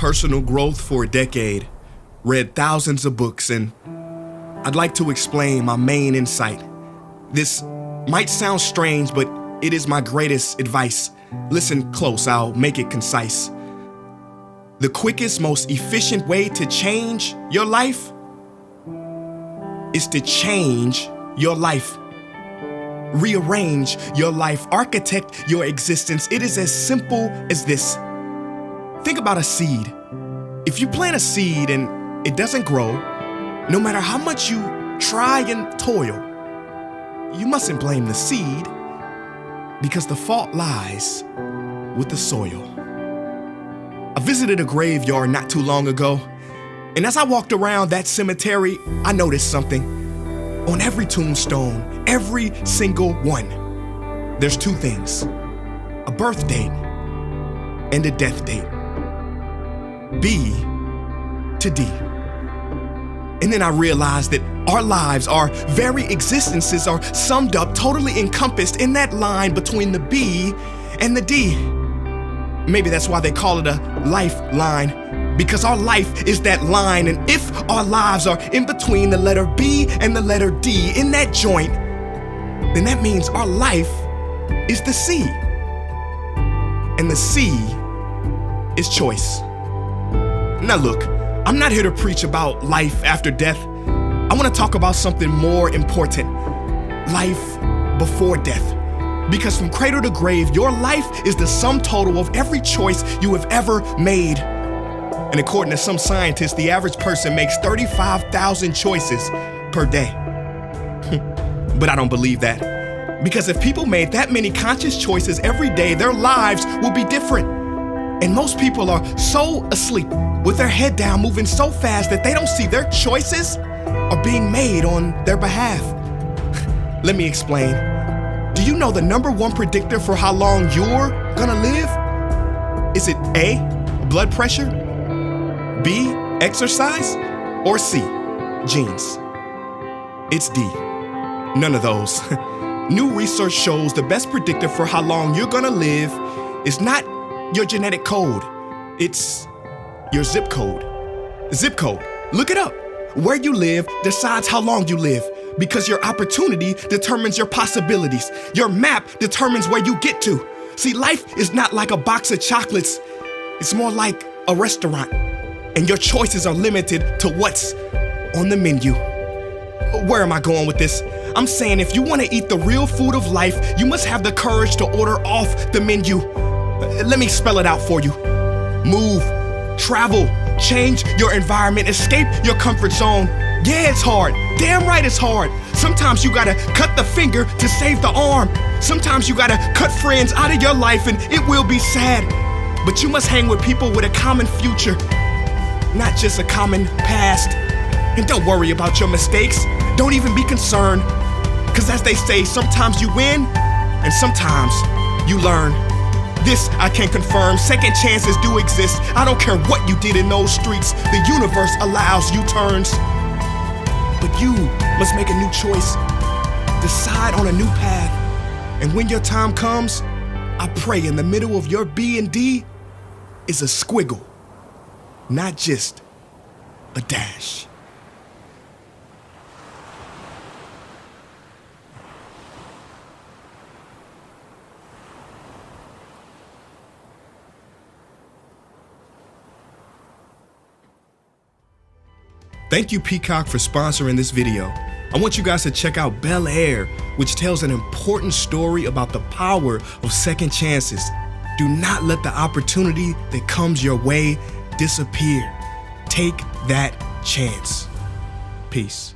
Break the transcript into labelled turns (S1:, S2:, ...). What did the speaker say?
S1: personal growth for a decade, read thousands of books, and I'd like to explain my main insight. This might sound strange, but it is my greatest advice. Listen close, I'll make it concise. The quickest, most efficient way to change your life is to change your life. Rearrange your life, architect your existence. It is as simple as this. Think about a seed. If you plant a seed and it doesn't grow, no matter how much you try and toil, you mustn't blame the seed, because the fault lies with the soil. I visited a graveyard not too long ago, and as I walked around that cemetery, I noticed something. On every tombstone, every single one, there's two things: a birth date and a death date. B to D. And then I realized that our lives, our very existences are summed up, totally encompassed in that line between the B and the D. Maybe that's why they call it a lifeline, because our life is that line, and if our lives are in between the letter B and the letter D, in that joint, then that means our life is the C. And the C is choice. Now look, I'm not here to preach about life after death. I want to talk about something more important: life before death. Because from cradle to grave, your life is the sum total of every choice you have ever made. And according to some scientists, the average person makes 35,000 choices per day. But I don't believe that. Because if people made that many conscious choices every day, their lives will be different. And most people are so asleep, with their head down, moving so fast that they don't see their choices are being made on their behalf. Let me explain. Do you know the number one predictor for how long you're gonna live? Is it A, blood pressure, B, exercise, or C, genes? It's D, none of those. New research shows the best predictor for how long you're gonna live is not your genetic code, it's your zip code. Zip code, look it up. Where you live decides how long you live, because your opportunity determines your possibilities. Your map determines where you get to. See, life is not like a box of chocolates. It's more like a restaurant, and your choices are limited to what's on the menu. Where am I going with this? I'm saying if you want to eat the real food of life, you must have the courage to order off the menu. Let me spell it out for you. Move, travel, change your environment, escape your comfort zone. Yeah, it's hard. Damn right it's hard. Sometimes you gotta cut the finger to save the arm. Sometimes you gotta cut friends out of your life, and it will be sad. But you must hang with people with a common future, not just a common past. And don't worry about your mistakes. Don't even be concerned. Cause as they say, sometimes you win and sometimes you learn. This I can confirm, second chances do exist. I don't care what you did in those streets, the universe allows U-turns. But you must make a new choice, decide on a new path. And when your time comes, I pray in the middle of your B and D is a squiggle, not just a dash. Thank you, Peacock, for sponsoring this video. I want you guys to check out Bel Air, which tells an important story about the power of second chances. Do not let the opportunity that comes your way disappear. Take that chance. Peace.